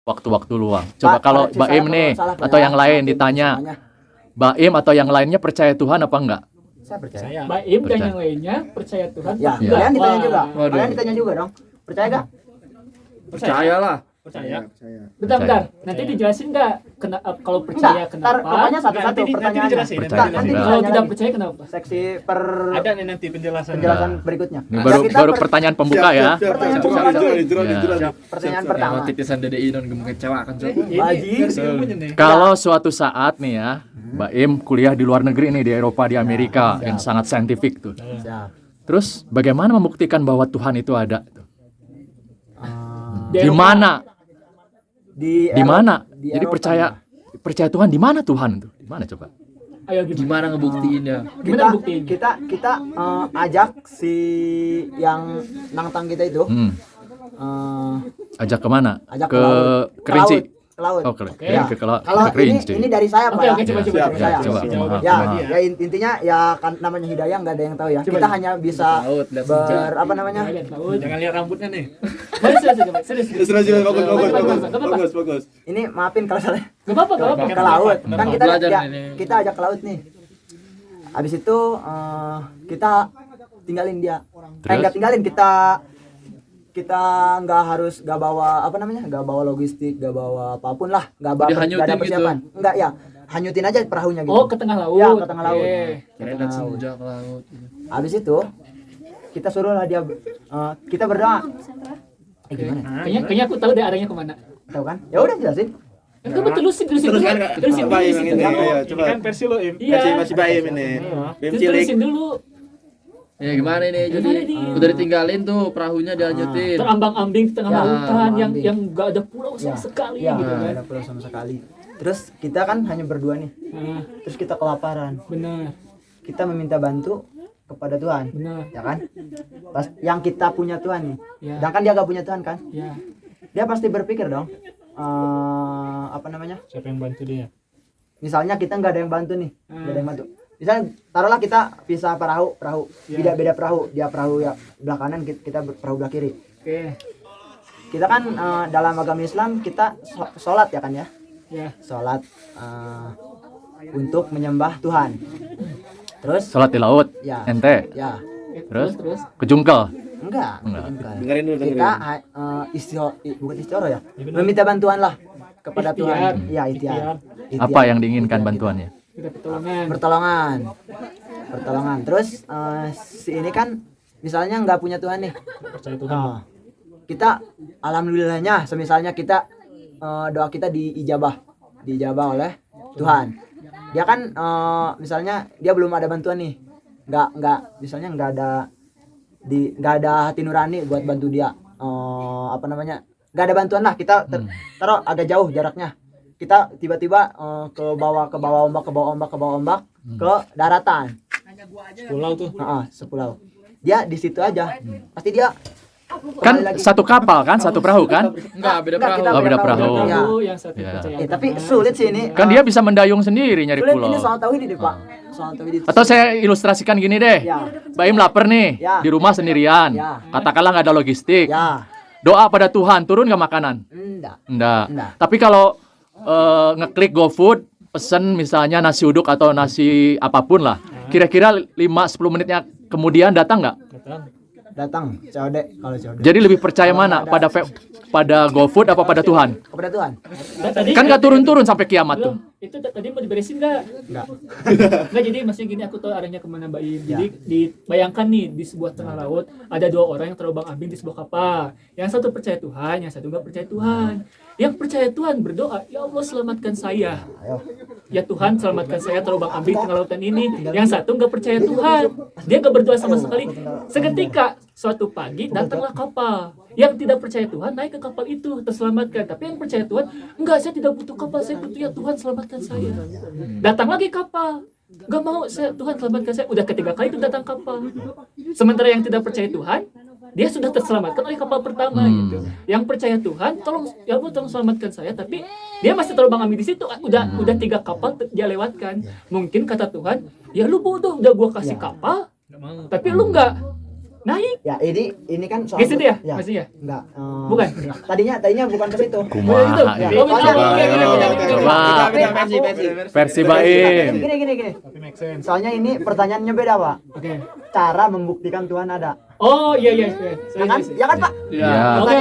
waktu-waktu luang. Coba kalau koreksi Baim saya nih kalau salah, atau ya. yang lain Maafin ditanya, semuanya. Baim atau yang lainnya percaya Tuhan apa enggak? Saya percaya. Saya. Baim dan Percaya. yang lainnya percaya Tuhan. Ya, enggak? kalian ditanya Wah. juga. Waduh. Kalian ditanya juga dong. Percaya gak? Percayalah. Percaya. Bentar. Nanti dijelasin enggak kalau percaya Enggak, ntar kenapa? pokoknya satu-satu Nanti pertanyaannya. dijelasin. Percaya Enggak, nanti enggak. Kalau ditanya tidak lagi. percaya kenapa? Seksi per Ada nih nanti penjelasan. penjelasan berikutnya. Ini baru Ya, kita baru pertanyaan pembuka ya. Pertanyaan Siap, pertama siap, dulu. Ya. Pertanyaan pertama. Titisan DDI non mengecewakan coba. Bajing. Kalau suatu saat nih ya, Baim kuliah di luar negeri nih, di Eropa, di Amerika, yang sangat saintifik tuh. Siap. Terus bagaimana membuktikan bahwa Tuhan itu ada? Eh, Di mana? di Di mana? di Jadi Eropa. percaya Tuhan di mana Tuhan itu? Di mana coba? Ayo gimana? Gimana ngebuktiinnya? kita Gimana buktinya? kita ajak si yang nangtang kita itu eh, Ajak kemana? ajak Ke laut. Kerinci. Ke laut. Oh, Ya. ke Kalau Kerinci. ini dari saya Pak. Oke, ya. oke, coba. Siap, Dari saya. coba. Maaf, Ya, maaf. ya intinya ya kan namanya hidayah nggak ada yang tahu ya. Kita hanya bisa Laut, lihat senja. apa namanya? Lihat laut. Jangan lihat rambutnya nih. Serius. Bagus. Ini maafin kalau salah. Gak apa-apa. Ke laut. Kan kita Belajar ya, ini. kita ajak ke laut nih. Habis itu kita tinggalin dia. Terus? Nggak tinggalin, kita nggak bawa apa namanya, nggak bawa logistik, nggak bawa apapun lah, nggak bawa, Dihanyutin nggak ada gitu? persiapan. Nggak ya, hanyutin aja perahunya gitu. Oh, ke tengah laut. Ya, ke tengah laut. Oke. Kirain lihat senja ke laut. Habis itu kita suruh lah dia, kita berdoa. Gimana? Kayaknya aku tahu deh arahnya kemana. Tahu kan? Ya udah jelasin. Enggak, terusin Teruskan Kak. Terusin Baim yang ini. dulu. Ayo coba. Kan versi lo, Im. Iya. Masih Baim ini. Baim cilik. Terusin dulu. Ya gimana nih? Jadi Gimana nih? udah ditinggalin tuh perahunya dilanjutin. Terambang-ambing di tengah Ya, lautan yang ambing. enggak ada pulau sama sekali Ya, gitu kan. ada pulau sama sekali. Terus kita kan hanya berdua nih. Nah, Terus kita kelaparan. benar. Kita meminta bantu kepada Tuhan. Benar. Ya kan? Pas yang kita punya Tuhan nih. Ya. Sedangkan dia gak punya Tuhan kan? Ya. Dia pasti berpikir dong. Apa namanya? Siapa yang bantu dia? Misalnya kita nggak ada yang bantu nih, nggak ada yang bantu. Misalnya taruhlah kita pisah perahu, Ya. beda perahu, dia perahu ya belah kanan, kita perahu belah kiri. Oke. Kita kan dalam agama Islam kita sholat ya kan ya, Ya. sholat untuk menyembah Tuhan. Terus Sholat di laut. ya, Ente. ya Terus Terus kejungkel. enggak, Enggak. bukan. Dengerin dulu, Kita dengerin. bukan istighfar ya, meminta bantuan lah kepada Ikhtiar. Tuhan. Iya, ikhtiar. Apa yang diinginkan bantuannya? kita pertolongan. Pertolongan. Terus si ini kan misalnya nggak punya Tuhan nih. Percaya Kita alhamdulillahnya semisalnya kita doa kita diijabah oleh Tuhan. Dia kan misalnya dia belum ada bantuan nih. Misalnya nggak ada hati nurani buat bantu dia. Apa namanya? Nggak ada bantuan lah, kita taruh agak jauh jaraknya. Kita tiba-tiba ke bawah ombak ke daratan. Pulau tuh. Sepulau. Dia di situ aja. Pasti dia Kan satu kapal kan, satu perahu kan? Enggak, beda Enggak, perahu. kita Oh, beda perahu. Ya. Perahu yang satu Ya. percaya. Tapi agama. sulit sih ini. Kan dia bisa mendayung sendiri nyari sulit pulau. ini soal tauhid ini, Pak. Soal tauhid itu. Atau saya ilustrasikan gini deh. Ya. Baim lapar nih, Ya. di rumah sendirian. Ya. Katakanlah nggak ada logistik. Ya. Doa pada Tuhan, turun nggak makanan? Enggak. Enggak. Enggak. Tapi kalau ngeklik GoFood, pesen misalnya nasi uduk atau nasi apapun lah. Kira-kira 5-10 menitnya kemudian datang nggak? Datang COD kalau COD. Jadi lebih percaya mana? Pada GoFood apa pada Tuhan? Kepada Tuhan. Nah, tadi Kan nggak turun-turun sampai kiamat tuh. belum. Itu tadi mau diberesin nggak? Enggak. Nggak, jadi maksudnya gini, aku tahu arahnya kemana Mbak Im. Jadi dibayangkan nih di sebuah tengah laut ada dua orang yang terombang ambing di sebuah kapal. Yang satu percaya Tuhan, yang satu nggak percaya Tuhan. Yang percaya Tuhan berdoa, ya Allah selamatkan saya. Ayo. Ya Tuhan selamatkan saya terombang ambing tengah lautan ini. Yang satu nggak percaya Tuhan, dia nggak berdoa sama sekali. Seketika suatu pagi datanglah kapal. Yang tidak percaya Tuhan naik ke kapal itu terselamatkan. Tapi yang percaya Tuhan, enggak, saya tidak butuh kapal, saya butuh ya Tuhan selamatkan saya. Datang lagi kapal, nggak mau, Tuhan selamatkan saya. Udah ketiga kali itu datang kapal. Sementara yang tidak percaya Tuhan, dia sudah terselamatkan oleh kapal pertama gitu. Yang percaya Tuhan, tolong ya Allah tolong selamatkan saya, tapi dia masih terombang ambing di situ. Udah 3 kapal dia lewatkan. Mungkin kata Tuhan, ya lu bodoh, udah gua kasih kapal, tapi lu nggak naik. Ya, ini kan soal Ke situ ya? Ya. Maksudnya? Enggak. Bukan. Tadinya bukan ke situ. Kumaha gitu. ya. Oh, betul. Soalnya- Oke, Coba. Versi Baim. Gini. Tapi make sense. Soalnya ini pertanyaannya beda, Pak. Oke. Cara membuktikan Tuhan ada. Oh, iya. Ya kan? Ya kan, Pak? Ya. Oke.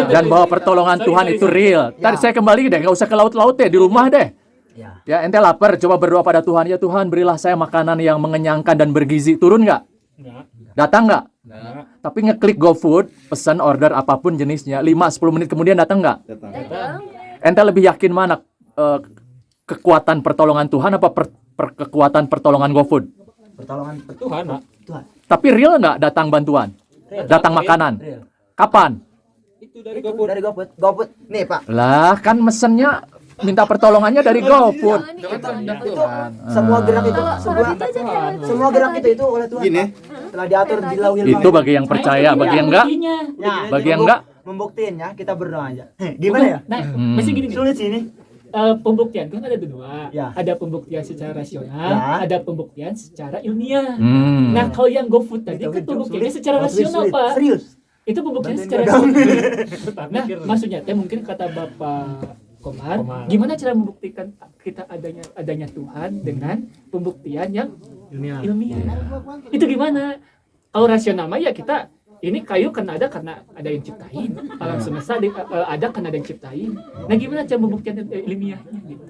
Dan bahwa pertolongan Sorry, Tuhan sorry, itu sorry. real. Tadi Ya. saya kembali deh, nggak usah ke laut-laut deh, di rumah deh. Ya. Ya, ente lapar, coba berdoa pada Tuhan. Ya Tuhan, berilah saya makanan yang mengenyangkan dan bergizi. Turun nggak? Enggak. Datang nggak? Enggak. Tapi ngeklik GoFood, pesan order apapun jenisnya, 5-10 menit kemudian datang nggak? Ente lebih yakin mana? Kekuatan pertolongan Tuhan apa kekuatan pertolongan GoFood? Pertolongan Tuhan, Pak. Tuhan. Tapi real nggak datang bantuan? Datang makanan? Real. Kapan? Itu dari GoFood. Dari GoFood. GoFood. Nih, Pak. Lah, kan mesennya minta pertolongannya dari GoFood. Semua gerak itu semua gerak itu oleh Tuhan. Gini. Pak. Telah diatur di lauhil Itu bagi yang percaya, bagi yang enggak? Ya, Bagi yang enggak? membuktiin ya, kita berdoa aja. Gimana ya? Nah, masih gini nih. Sulit sih ini. Pembuktian kan ada dua. Ya. Ada pembuktian secara rasional, Ya. ada pembuktian secara ilmiah. Hmm. Nah, kalau yang GoFood tadi kan pembuktiannya secara rasional, Sulit. Pak. Serius. Itu pembuktian Bantuin secara gua dong. rasional. Nah, maksudnya teh mungkin kata Bapak Komar, gimana cara membuktikan kita adanya Tuhan dengan pembuktian yang ilmiah? Itu gimana? Kalau rasional mah ya kita ini kayu kan ada karena ada yang ciptain, alam semesta ada karena ada yang ciptain. Nah, gimana cara pembuktian ilmiahnya gitu?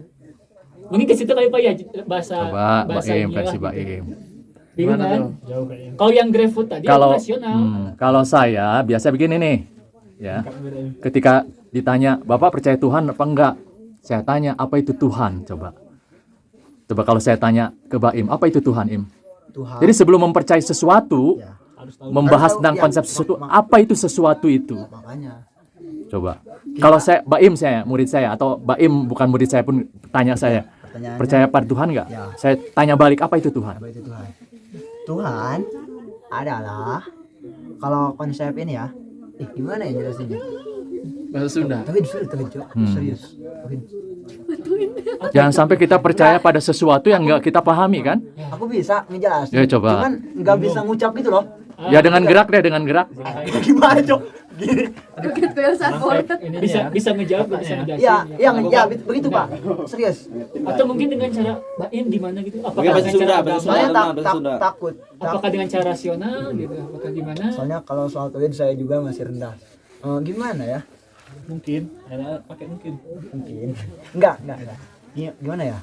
Mungkin ke situ kali Pak ya bahasa Coba bahasa Baim, ilmiah versi gitu. Baim. Bingung kan? Jauh kayaknya. Kalau yang GrabFood tadi Kalau itu rasional. kalau saya biasa begini nih. Ya. Ketika ditanya, "Bapak percaya Tuhan apa enggak?" Saya tanya, "Apa itu Tuhan?" Coba. Coba kalau saya tanya ke Baim, "Apa itu Tuhan, Im?" Tuhan. Jadi sebelum mempercayai sesuatu, Ya. membahas Harus tahu, tentang ya. konsep sesuatu, apa itu sesuatu itu? Makanya. Coba. Kalau saya Baim saya murid saya atau Baim bukan murid saya pun tanya saya, Pertanyaannya, percaya pada Tuhan nggak? Ya. Saya tanya balik, apa itu Tuhan? apa itu Tuhan? Tuhan adalah kalau konsep ini ya. Gimana ya jelasinnya? Bahasa Sunda. Tapi sulit tapi Jo. Serius. Jangan sampai kita percaya pada sesuatu yang nggak kita pahami kan? Aku bisa ngejelasin. Ya, coba. Cuman nggak bisa ngucap gitu loh. Ya dengan gerak deh, dengan gerak. Gimana, Cok? Gini. Bisa ngejawab, bisa ngejelasin. Ya, begitu, Pak. Serius. Atau mungkin dengan cara Baim gimana gitu? Mungkin Apakah bahasa dengan Sunda, cara bahasa agama? Soalnya Sunda, bahasa Sunda. takut. Apakah dengan cara rasional gitu? Apakah gimana? Soalnya kalau soal tauhid saya juga masih rendah. Gimana ya? Mungkin. Ada pakai mungkin. Mungkin. Enggak. Gimana ya?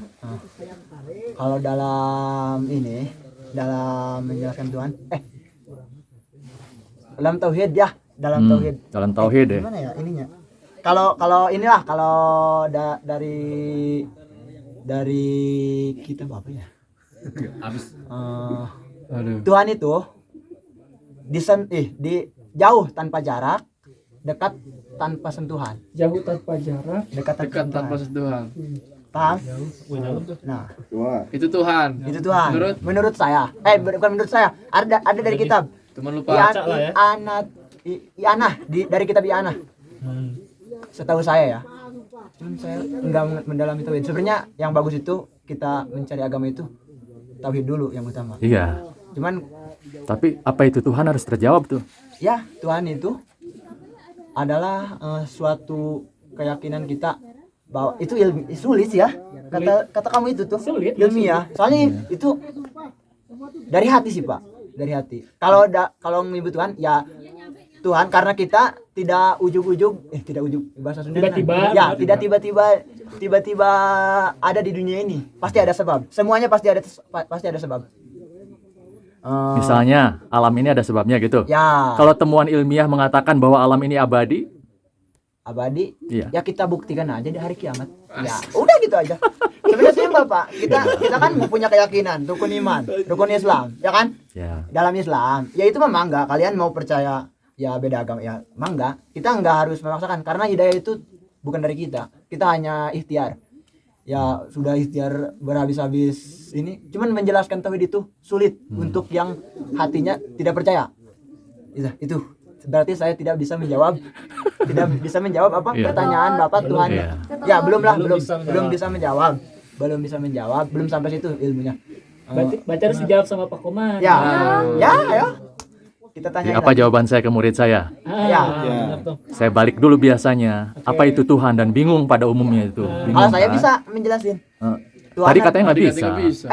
Kalau dalam menjelaskan Tuhan, dalam tauhid ya, dalam tauhid. Dalam tauhid deh. Gimana ya ininya? Kalau dari kita apa ya? Tuhan itu jauh tanpa jarak, dekat tanpa sentuhan. Jauh tanpa jarak. Dekat tanpa sentuhan. Tuhan. Paham? Jauh tuh. Nah, Itu Tuhan. itu Tuhan. Menurut saya. Bukan menurut saya. Ada dari kitab. Cuman lupa Ian, baca lah ya. Ianah dari kitab Ianah. Setahu saya ya. Cuman saya enggak mendalami tauhid. Sebenarnya yang bagus itu kita mencari agama itu tauhid dulu yang utama. Iya. Cuman Tapi apa itu Tuhan harus terjawab tuh. ya Tuhan itu adalah suatu keyakinan kita bahwa itu sulit ya. Kata kamu itu tuh Sulit, ilmiah. Soalnya itu dari hati sih, Pak. Dari hati. Kalau menyebut Tuhan ya Tuhan karena kita tidak ujug-ujug bahasa Sunda. Tiba-tiba. Ya, tidak tiba-tiba ada di dunia ini. Pasti ada sebab. Semuanya pasti ada sebab. Misalnya alam ini ada sebabnya gitu. Ya, Kalau temuan ilmiah mengatakan bahwa alam ini abadi, abadi. iya. Ya kita buktikan aja di hari kiamat. Ya, udah gitu aja. Sebenarnya simpel, Pak. Kita kan punya keyakinan, rukun iman, rukun Islam, ya kan? Ya. Dalam Islam, ya itu memang enggak. Kalian mau percaya ya beda agama ya, mangga. Kita enggak harus memaksakan karena hidayah itu bukan dari kita. Kita hanya ikhtiar. Ya sudah ikhtiar berhabis-habis ini. Cuman menjelaskan tauhid itu sulit untuk yang hatinya tidak percaya. Itu. Berarti saya tidak bisa menjawab apa Iya. pertanyaan Bapak Tuhan. Iya. Ya belum Belum bisa menjawab, belum sampai situ ilmunya. Berarti harus dijawab sama Pak Komar. Ya, ayo. kita Jadi tanya apa jawaban saya ke murid saya? Ya. Benar tuh. Saya balik dulu biasanya. Apa itu Tuhan dan bingung pada umumnya itu. Bingung, Kalau saya kan? bisa menjelasin. Eh, Tuhan Tadi kan- katanya nggak Tadi bisa. nggak bisa.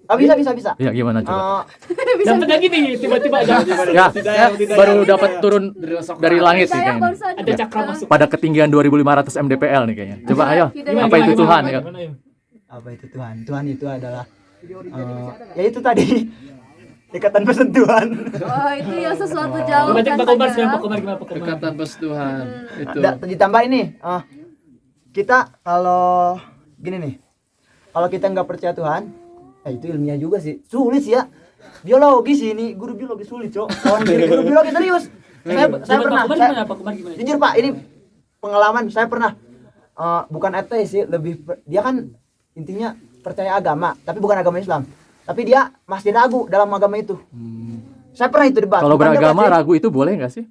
Oh, bisa. Ya gimana coba? Eh, Dapat lagi nih tiba-tiba ada Ya, baru dapat turun dari langit nih Saya kayaknya. baru saja. ada cakra masuk. Pada ketinggian 2500 mdpl nih kayaknya. Coba ayo. Gimana, Apa itu gimana, Tuhan? Gimana, Ya. gimana, yuk? apa itu Tuhan? Tuhan itu adalah ya itu tadi ikatan persentuhan. Oh, itu yang sesuatu jauh Berarti Pak Komar sekarang Pak Komar gimana Pak Komar? Dekatan persetuhan. Itu. Ditambah ini, kita kalau gini nih, kalau kita nggak percaya Tuhan, itu ilmiah juga sih, sulit sih ya. Biologi sih ini, guru biologi sulit cok. Guru biologi serius. Saya Zaman pernah, Pak Komar saya- gimana Pak Komar gimana? jujur Pak, ini pengalaman saya pernah. Bukan ateis sih, dia kan intinya percaya agama, tapi bukan agama Islam. Tapi dia masih ragu dalam agama itu. Saya pernah itu debat. Kalau Bukan beragama debat sih. ragu itu boleh nggak sih?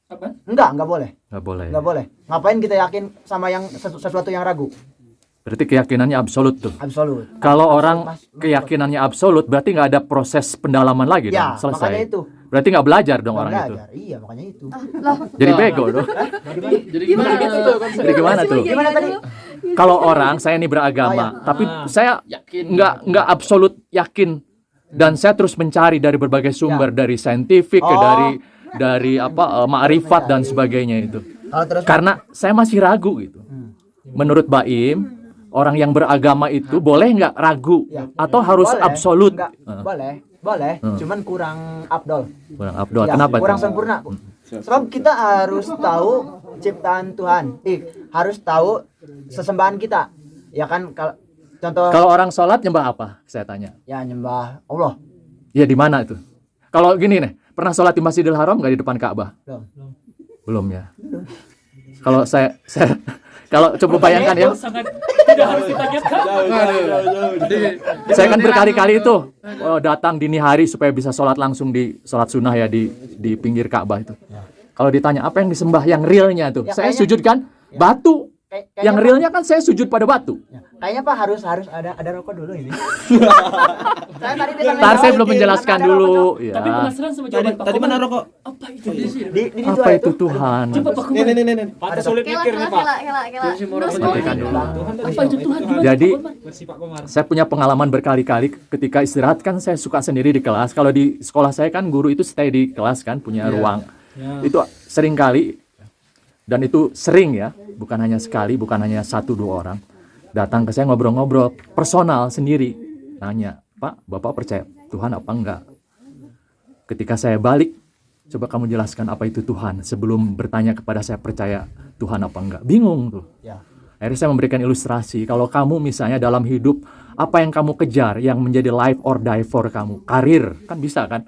Apa? Enggak boleh. Nggak boleh. Enggak boleh. Ngapain kita yakin sama yang sesuatu yang ragu? Berarti keyakinannya absolut tuh. Absolut. Kalau orang keyakinannya absolut, berarti nggak ada proses pendalaman lagi Ya, dong. Selesai. makanya itu. Berarti nggak belajar dong Nggak orang itu. belajar. Iya, makanya itu. Loh, Jadi bego dong. Jadi gimana gitu tuh? Jadi gimana tuh? Gimana tadi? Kalau orang saya ini beragama, tapi saya Yakin. nggak absolut yakin dan saya terus mencari dari berbagai sumber, dari saintifik, Oh. dari ma'rifat dan sebagainya itu. Kalau terus Karena saya masih ragu gitu. Menurut Baim, orang yang beragama itu boleh nggak ragu Ya. atau harus boleh, absolut? enggak, boleh, cuman kurang afdol. Kurang abdol. Ya, Kenapa kurang tuh? sempurna. Sebab kita harus tahu ciptaan Tuhan. Harus tahu sesembahan kita. Ya kan contoh Kalau orang sholat nyembah apa? Saya tanya. ya nyembah Allah. Ya di mana itu? Kalau gini nih, pernah sholat di Masjidil Haram nggak di depan Ka'bah? Belum. Belum ya. Kalau saya kalau coba bayangkan ya, Itu sangat tidak harus ditanyakan. Jadi, saya kan berkali-kali itu datang dini hari supaya bisa sholat langsung di sholat sunnah ya di pinggir Ka'bah itu. Kalau ditanya apa yang disembah yang realnya tuh, Ya, saya kayaknya- sujud kan batu. Kayaknya Yang Pak- realnya kan saya sujud pada batu. ya, kayaknya Pak harus ada rokok dulu ini. Saya tadi bisa Ntar saya ngejawab, belum menjelaskan ada rokok, dulu. Cok. Ya. Tapi penasaran sama jawaban Pak Tadi Komar. mana rokok? Apa itu? Di Apa dua itu Tuhan? Coba Pak Komar. Nih. Pak sulit kela, mikir kela, nih Pak. kela. Terus Matikan dulu. Apa itu Tuhan? Gimana Jadi Pak Komar? saya punya pengalaman berkali-kali ketika istirahat kan saya suka sendiri di kelas. Kalau di sekolah saya kan guru itu stay di kelas kan punya ruang. Itu sering kali dan itu sering ya, bukan hanya sekali, bukan hanya 1-2 orang datang ke saya ngobrol-ngobrol personal sendiri, nanya, Pak, Bapak percaya Tuhan apa enggak? Ketika saya balik, coba kamu jelaskan apa itu Tuhan sebelum bertanya kepada saya percaya Tuhan apa enggak. Bingung tuh. Ya. Akhirnya saya memberikan ilustrasi, kalau kamu misalnya dalam hidup, apa yang kamu kejar, yang menjadi life or die for kamu, karir, kan bisa kan,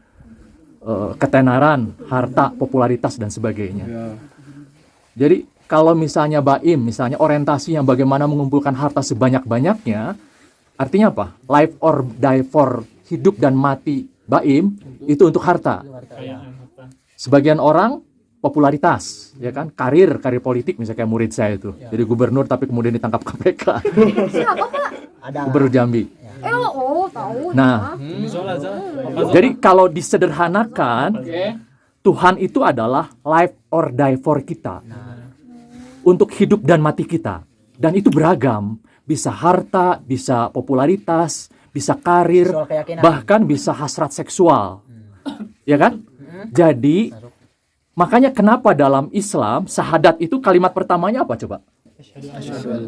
ketenaran, harta, popularitas, dan sebagainya. Jadi kalau misalnya Baim, misalnya orientasi yang bagaimana mengumpulkan harta sebanyak-banyaknya, artinya apa? Life or die for, hidup dan mati Baim, itu untuk harta. Sebagian orang popularitas, ya kan, karir politik, misalnya kayak murid saya itu, jadi gubernur tapi kemudian ditangkap KPK, siapa Pak? Ada gubernur Jambi. Tahu. Nah, jadi kalau disederhanakan, Tuhan itu adalah life or die for kita, untuk hidup dan mati kita, dan itu beragam, bisa harta, bisa popularitas, bisa karir, Soal keyakinan. bahkan bisa hasrat seksual, ya kan? Jadi makanya kenapa dalam Islam syahadat itu kalimat pertamanya apa coba?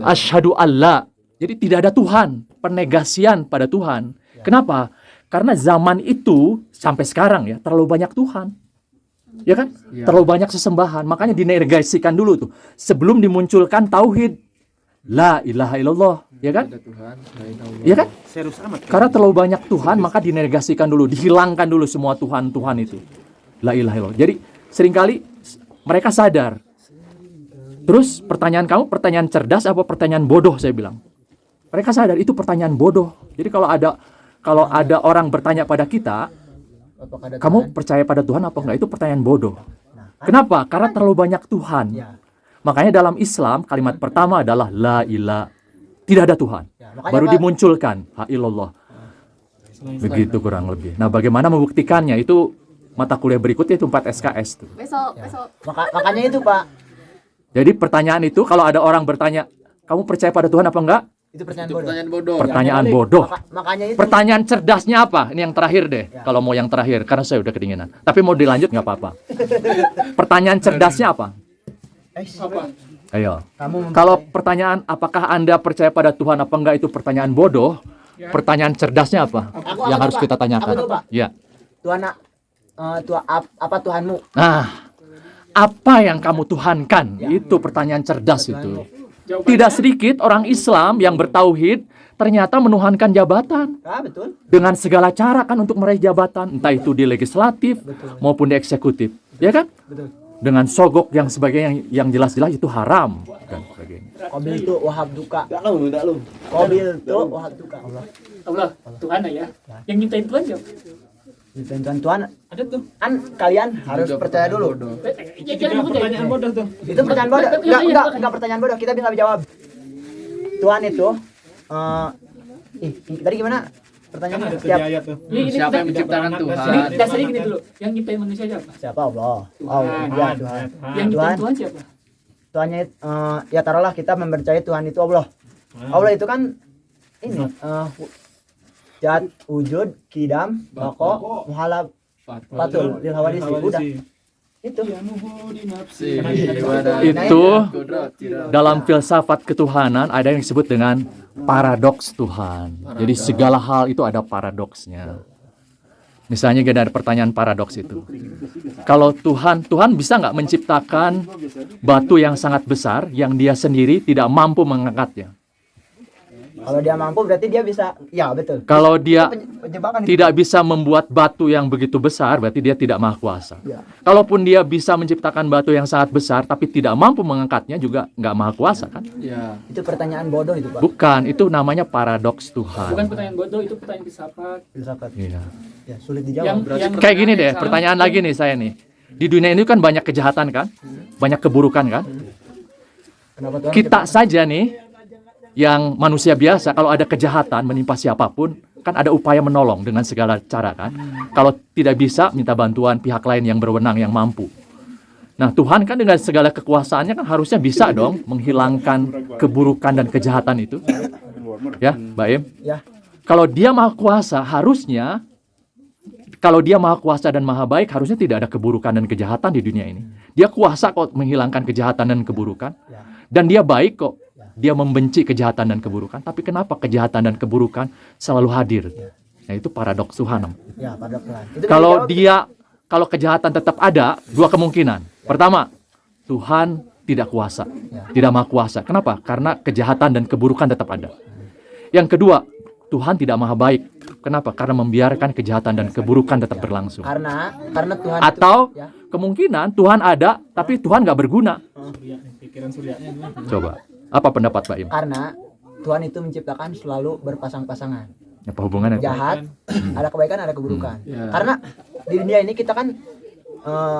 Asyhadu alla. Jadi tidak ada Tuhan, penegasian pada Tuhan. Kenapa? Karena zaman itu sampai sekarang ya terlalu banyak Tuhan. Ya kan? Terlalu banyak sesembahan. Makanya dinegasikan dulu tuh. Sebelum dimunculkan tauhid. La ilaha illallah. Ya kan? Ya kan? Serius amat. Karena terlalu banyak Tuhan, maka dinegasikan dulu. Dihilangkan dulu semua Tuhan-Tuhan itu. La ilaha illallah. Jadi seringkali mereka sadar. Terus pertanyaan kamu pertanyaan cerdas apa pertanyaan bodoh, saya bilang. Mereka sadar itu pertanyaan bodoh. Jadi kalau ada orang bertanya pada kita, apakah ada kamu Tuhan? percaya pada Tuhan apa enggak? Itu pertanyaan bodoh. Kenapa? Karena terlalu banyak Tuhan. Ya. Makanya dalam Islam kalimat pertama adalah la ilaha. Tidak ada Tuhan. Ya, makanya Baru Pak- dimunculkan ha ilallah. Begitu kurang lebih. Nah, bagaimana membuktikannya itu mata kuliah berikutnya itu 4 SKS tuh. Besok, besok. Makanya itu Pak, Jadi pertanyaan itu kalau ada orang bertanya, kamu percaya pada Tuhan apa enggak? itu pertanyaan Itu bodoh. pertanyaan bodoh. Pertanyaan bodoh. Makanya itu. Pertanyaan cerdasnya apa? Ini yang terakhir deh. Kalau mau yang terakhir, karena saya udah kedinginan. Tapi mau dilanjut nggak apa-apa. Pertanyaan cerdasnya apa? Apa? Ayo. Kamu Kalau pertanyaan apakah Anda percaya pada Tuhan apa enggak itu pertanyaan bodoh, pertanyaan cerdasnya apa? Yang harus kita tanyakan. Aku tahu, Pak. Ya. Tuhan apa Tuhanmu? Nah, apa yang kamu tuhankan? Itu pertanyaan cerdas itu. Tidak sedikit orang Islam yang bertauhid ternyata menuhankan jabatan Betul. dengan segala cara kan untuk meraih jabatan, entah itu di legislatif maupun di eksekutif, ya kan? Betul. Dengan sogok yang sebagainya yang jelas-jelas itu haram dan sebagainya. Qabil tuh wahab duka. Enggak lu. Qabil tuh wahab duka. Allah. Allah, Tuhan ya. Yang nyiptain Tuhan siapa? Ditentukan Tuhan. Ada tuh. Kan kalian harus percaya dulu. Jangan pertanyaan bodoh tuh. Itu pertanyaan bodoh. Enggak pertanyaan bodoh. Kita bisa jawab. Tuhan itu tadi gimana? Pertanyaannya Siapa yang menciptakan Tuhan? Dasarnya gini dulu. Yang nyiptain manusia siapa? siapa? Allah. Tuhan. Ya, Tuhan. Yang nyiptain Tuhan siapa? Tuhannya ya taruhlah kita mempercayai Tuhan itu Allah. Allah itu kan ini Jat, wujud, kidam, bako, muhalab, fatul, lil hawadisi. Udah. Itu. Itu dalam filsafat ketuhanan ada yang disebut dengan paradoks Tuhan. Jadi segala hal itu ada paradoksnya. Misalnya ada pertanyaan paradoks itu. Kalau Tuhan bisa nggak menciptakan batu yang sangat besar yang dia sendiri tidak mampu mengangkatnya? Kalau dia mampu berarti dia bisa. Ya, betul. Kalau dia Penjebakan itu. tidak bisa membuat batu yang begitu besar, berarti dia tidak maha kuasa. Ya. Kalaupun dia bisa menciptakan batu yang sangat besar, tapi tidak mampu mengangkatnya, juga nggak maha kuasa kan? Ya. Itu pertanyaan bodoh itu, Pak. Bukan, itu namanya paradoks Tuhan. Bukan pertanyaan bodoh, itu pertanyaan filsafat. Filsafat. Iya. Ya, sulit dijawab. Kayak gini deh, pertanyaan lagi nih saya nih. Di dunia ini kan banyak kejahatan kan? Banyak keburukan kan? Kenapa Tuhan Kita saja nih, yang manusia biasa, kalau ada kejahatan menimpa siapapun, kan ada upaya menolong dengan segala cara kan. Kalau tidak bisa, minta bantuan pihak lain yang berwenang, yang mampu. Nah, Tuhan kan dengan segala kekuasaannya kan harusnya bisa dong menghilangkan keburukan dan kejahatan itu. Ya, Mbak Im? Ya. Kalau dia maha kuasa, harusnya, kalau dia maha kuasa dan maha baik, harusnya tidak ada keburukan dan kejahatan di dunia ini. Dia kuasa kok menghilangkan kejahatan dan keburukan. Dan dia baik kok. Dia membenci kejahatan dan keburukan. Tapi kenapa kejahatan dan keburukan selalu hadir? Nah, itu paradoks Tuhan. Ya, pada Tuhan. Itu Kalau kejahatan tetap ada, dua kemungkinan. Pertama, Tuhan tidak kuasa, tidak maha kuasa. Kenapa? Karena kejahatan dan keburukan tetap ada. Yang kedua, Tuhan tidak maha baik. Kenapa? Karena membiarkan kejahatan dan keburukan tetap berlangsung. karena Tuhan Atau itu, ya. kemungkinan Tuhan ada, tapi Tuhan nggak berguna. Coba, apa pendapat Pak Im? Karena Tuhan itu menciptakan selalu berpasang-pasangan. Apa hubungannya? Pak? Jahat, ada kebaikan, ada keburukan. Ya. Karena di dunia ini kita kan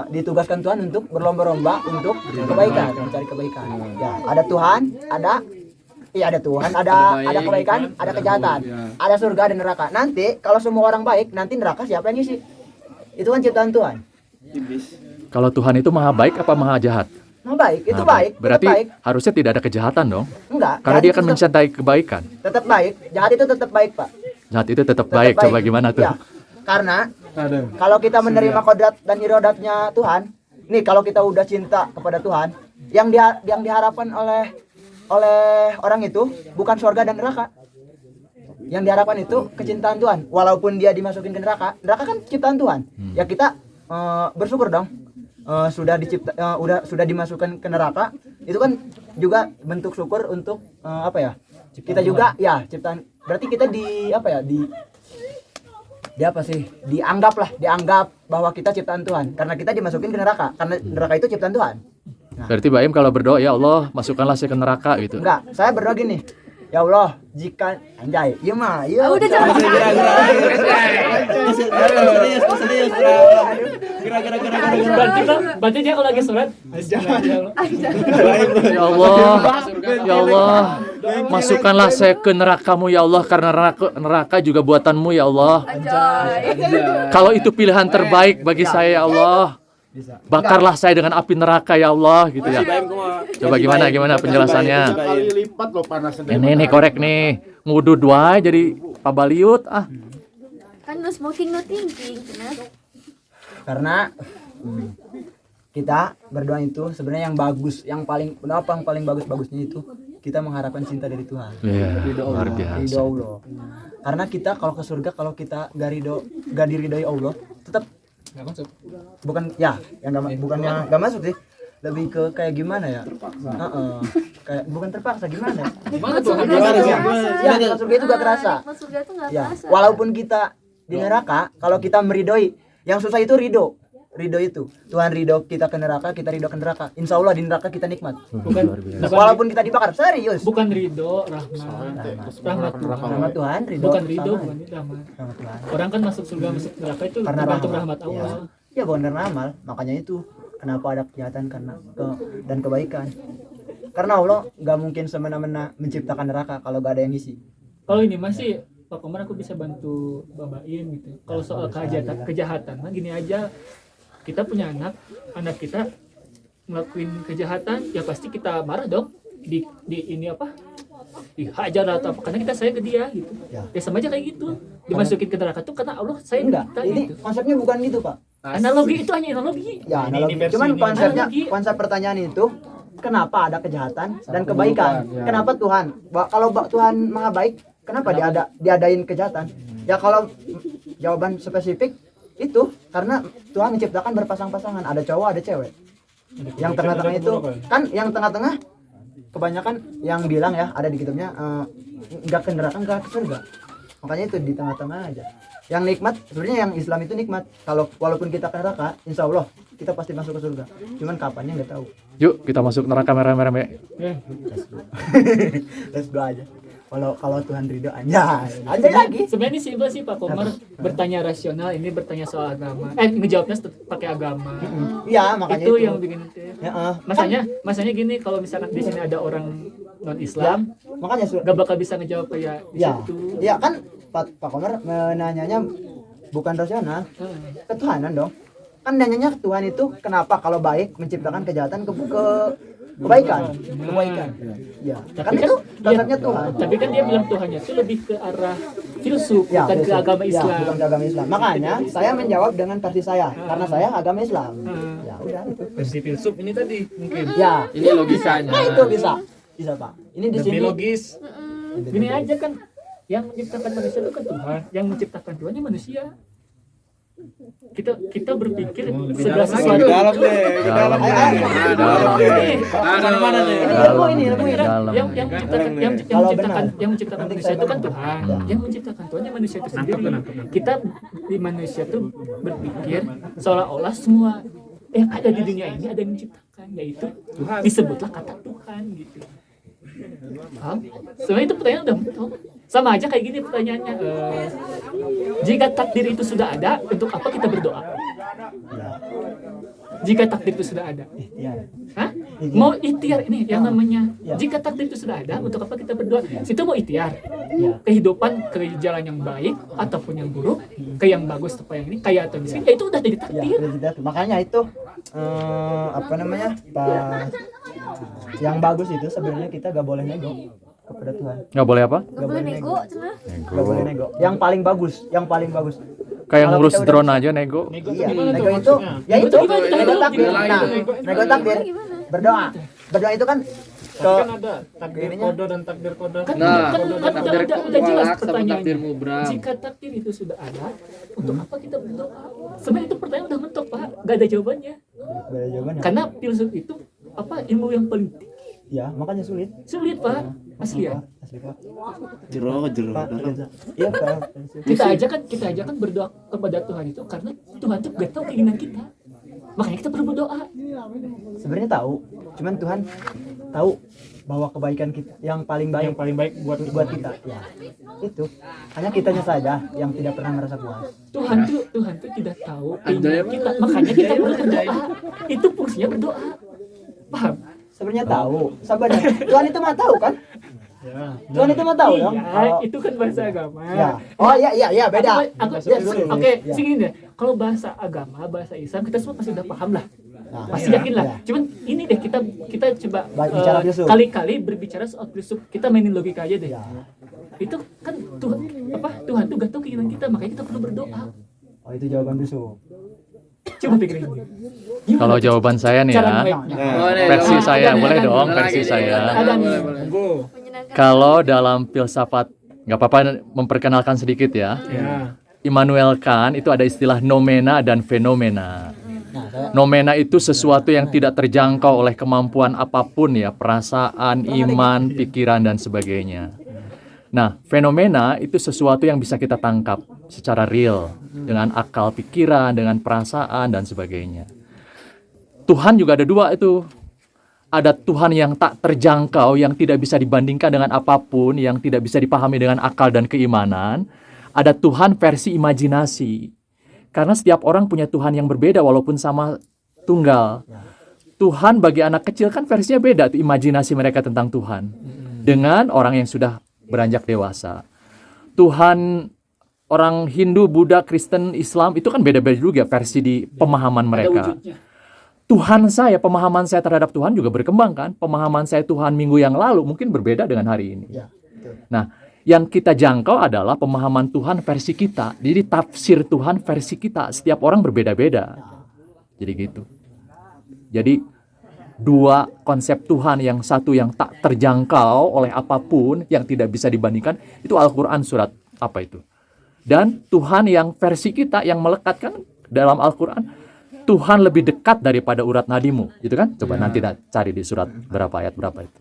ditugaskan Tuhan untuk berlomba-lomba untuk kebaikan, mencari kebaikan. Ya, ada Tuhan, ada Tuhan, ada kebaikan, ada kejahatan, ada surga dan neraka. Nanti kalau semua orang baik, nanti neraka siapa yang ngisi? Itu kan ciptaan Tuhan. Kalau Tuhan itu maha baik apa maha jahat? Maha baik, itu Maha baik. Berarti tetap baik. harusnya tidak ada kejahatan dong. Enggak. Karena jahat dia itu akan mencintai kebaikan. tetap baik. Jahat itu tetap baik, Pak. Jahat itu tetap Tetap baik. Coba gimana tuh? Ya, karena kalau kita menerima kodrat dan irodatnya Tuhan, nih kalau kita udah cinta kepada Tuhan, yang diharapkan oleh orang itu bukan surga dan neraka. Yang diharapkan itu kecintaan Tuhan. Walaupun dia dimasukin ke neraka kan ciptaan Tuhan. Ya kita bersyukur dong. Sudah dimasukkan ke neraka, itu kan juga bentuk syukur untuk kita juga ya ciptaan. Berarti kita dianggap bahwa kita ciptaan Tuhan karena kita dimasukin ke neraka, karena neraka itu ciptaan Tuhan. Berarti Mbak Im kalau berdoa, ya Allah masukkanlah saya ke neraka gitu. Enggak, saya berdoa gini, ya Allah, jika anjay, iya mah, iya. Udah jangan. Serius. Berarti dia kalau lagi sholat Ya Allah, ya Allah, masukkanlah saya ke nerakamu ya Allah, karena neraka juga buatanmu ya Allah. Kalau itu pilihan terbaik bagi saya ya Allah, bakarlah saya dengan api neraka ya Allah, gitu ya. Coba gimana penjelasannya? Kali lipat loh panasnya. Ini korek nih, ngudud wae jadi pabaliut ah. Kan no smoking no thinking, cenah. Karena kita berdoa itu sebenarnya yang bagus, yang paling bagusnya itu kita mengharapkan cinta dari Tuhan. Iya, luar Ridho biasa. Allah. Karena kita kalau ke surga, kalau kita gak diridhoi Allah, tetap bukan ya, bukannya gak masuk sih, lebih ke kayak gimana ya? Kayak bukan terpaksa gimana? Nikmat surga Gimana itu sih? nggak kerasa. Ya, nikmat surga itu gak kerasa. Nikmat surga itu nggak Ya, kerasa. walaupun kita di neraka, kalau kita meridhoi, yang susah itu ridho itu. Tuhan ridho kita ke neraka, kita ridho ke neraka. Insya Allah di neraka kita nikmat. bukan Walaupun kita dibakar, serius. bukan ridho, rahmat Tuhan. Rahmat Tuhan, ridho. Bukan ridho, sama. bukan rahmat. Rahmat Tuhan. Orang kan masuk surga masuk neraka itu Karena tergantung rahmat. rahmat Allah. Ya bukan karena amal, makanya itu kenapa ada kejahatan dan kebaikan. Karena Allah nggak mungkin semena-mena menciptakan neraka kalau gak ada yang ngisi. Kalau ini masih Pak Komar aku bisa bantu babain gitu. Kalau soal kejahatan mah gini aja. Kita punya anak kita ngelakuin kejahatan, ya pasti kita marah dong. Di ini apa? Dihajar atau apa, karena kita sayang ke dia gitu. Ya. Ya sama aja kayak gitu. Dimasukin ke neraka tuh karena Allah sayang Enggak, kita ini gitu. konsepnya bukan gitu Pak. Analogi itu hanya analogi. Ya analogi. Cuman konsep pertanyaan itu kenapa ada kejahatan dan kebaikan? Kenapa Tuhan? Kalau Tuhan maha baik, kenapa diadain kejahatan? Ya kalau jawaban spesifik itu karena Tuhan menciptakan berpasang-pasangan, ada cowok ada cewek. Yang tengah-tengah itu kan yang tengah-tengah kebanyakan yang bilang ya ada di kitabnya nggak ke neraka nggak ke surga. Makanya itu di tengah-tengah aja. Yang nikmat sebenarnya yang Islam itu nikmat. Kalau walaupun kita ke neraka, insya Allah kita pasti masuk ke surga. Cuman kapannya nggak tahu. Yuk kita masuk neraka merah-merah. Let's go aja. Kalau Tuhan ridho anjay lagi. Sebenarnya simpel sih Pak Komar bertanya rasional, ini bertanya soal agama. Ngejawabnya pakai agama. Iya makanya Itu yang bikin itu. Ya, Masanya gini, kalau misalkan di sini ada orang non Islam, makanya gak bakal bisa ngejawab kayak di ya, situ. ya kan Pak Komar menanyanya bukan rasional, ketuhanan dong. Kan nanyanya Tuhan itu kenapa kalau baik menciptakan kejahatan ke kebaikan. Ya, kan itu dasarnya Tuhan. Tapi kan dia bilang Tuhannya itu lebih ke arah filsuf, Ya, bukan ke betul. agama Ya, Islam. bukan ke agama Islam. Makanya saya menjawab dengan versi saya karena saya agama Islam. Ya udah itu. Versi filsuf ini tadi mungkin. Ya, Ini logisanya. nah itu bisa Pak. Ini di Lebih sini logis. Gini aja kan, yang menciptakan manusia itu kan Tuhan, yang menciptakan Tuhannya manusia. Kita berpikir segala sesuatu. Dalam deh. Dalam. Mana nih? Ini Dalam. ilmu ini. Dalam. Yang menciptakan manusia itu kan Tuhan. Yang menciptakan Tuhannya manusia itu sendiri. Kita di manusia itu berpikir seolah-olah semua yang ada di dunia ini ada yang menciptakan, yaitu disebutlah kata Tuhan gitu. Paham? Sebenarnya itu pertanyaan udah betul. Sama aja kayak gini pertanyaannya. Jika takdir itu sudah ada, untuk apa kita berdoa? Jika takdir itu sudah ada, Ya. hah? Mau ikhtiar ini yang namanya. Jika takdir itu sudah ada, untuk apa kita berdoa? Situ mau ikhtiar. Kehidupan ke jalan yang baik ataupun yang buruk, ke yang bagus atau yang ini, kaya atau miskin, ya itu udah jadi Ya, takdir. udah jelas. Makanya itu apa namanya? Yang bagus itu sebenarnya kita gak boleh nego kepada Tuhan. Nggak boleh apa? Gak boleh nego, cenah. Gak boleh nego. Yang paling bagus. Kayak Kalau ngurus kita udah drone aja nego. Iya, nego itu ya itu nego takdir. Nah, nego takdir. Berdoa. Berdoa itu kan ke Ada takdir kodo dan takdir kodo. Kan, Nah, kan takdir udah jelas walak sama pertanyaannya. takdir mubram. Jika takdir itu sudah ada, untuk apa kita berdoa? Sebenarnya itu pertanyaan udah mentok Pak, gak ada jawabannya. Gak ada jawabannya. Karena filsuf itu apa ilmu yang paling tinggi. Ya, makanya sulit. Sulit Pak, asli ya. Asli Pak. Jero. Pak, iya Pak. Kita aja kan berdoa kepada Tuhan itu karena Tuhan tuh gak tahu keinginan kita. Makanya kita perlu berdoa. Sebenarnya tahu, cuman Tuhan tahu bawa kebaikan kita yang paling baik Yang paling baik buat buat kita. Ya. Itu. Hanya kitanya saja yang tidak pernah merasa puas. Tuhan tuh tidak tahu keinginan kita, makanya kita perlu berdoa. Itu fungsinya berdoa. Paham? Sebenarnya tahu. Sabarnya. Tuhan itu mah tahu kan? Tuhan itu mah tahu dong. Iya, itu kan bahasa agama. Ya. Oh iya beda. Oke, Ya. segini deh. Kalau bahasa agama, bahasa Islam kita semua pasti udah paham lah. Nah, Pasti yakin lah. ya. Cuman ini deh kita coba Bicara filsuf. kali-kali berbicara soal filsuf. Kita mainin logika aja deh. Ya. Itu kan Tuhan tuh gak tahu keinginan kita, makanya kita perlu berdoa. Oh itu jawaban busuk. Coba pikirin dulu. Gimana Kalau tuh jawaban saya nih cara ya, baiknya? versi saya Ada, boleh ada. dong, versi saya. Ada nih. Menyenangkan. Kalau dalam filsafat, nggak apa-apa memperkenalkan sedikit ya. Ya. Immanuel Kant itu ada istilah nomena dan fenomena. Nah, saya Nomena itu sesuatu yang tidak terjangkau oleh kemampuan apapun ya, perasaan, iman, pikiran dan sebagainya. Nah, fenomena itu sesuatu yang bisa kita tangkap secara real dengan akal pikiran, dengan perasaan dan sebagainya. Tuhan juga ada dua itu. Ada Tuhan yang tak terjangkau, yang tidak bisa dibandingkan dengan apapun, yang tidak bisa dipahami dengan akal dan keimanan. Ada Tuhan versi imajinasi. Karena setiap orang punya Tuhan yang berbeda walaupun sama tunggal. Tuhan bagi anak kecil kan versinya beda tuh, imajinasi mereka tentang Tuhan. Dengan orang yang sudah beranjak dewasa. Tuhan orang Hindu, Buddha, Kristen, Islam itu kan beda-beda juga versi di pemahaman Ada mereka. wujudnya. Tuhan saya, pemahaman saya terhadap Tuhan juga berkembang kan. Pemahaman saya Tuhan minggu yang lalu mungkin berbeda dengan hari ini. ya, betul. Nah, yang kita jangkau adalah pemahaman Tuhan versi kita. Jadi tafsir Tuhan versi kita. Setiap orang berbeda-beda. Jadi gitu. Jadi dua konsep Tuhan, yang satu yang tak terjangkau oleh apapun, yang tidak bisa dibandingkan, itu Al-Quran surat apa itu. Dan Tuhan yang versi kita, yang melekatkan dalam Al-Quran, Tuhan lebih dekat daripada urat nadimu, gitu kan? Coba nanti cari di surat berapa ayat berapa itu.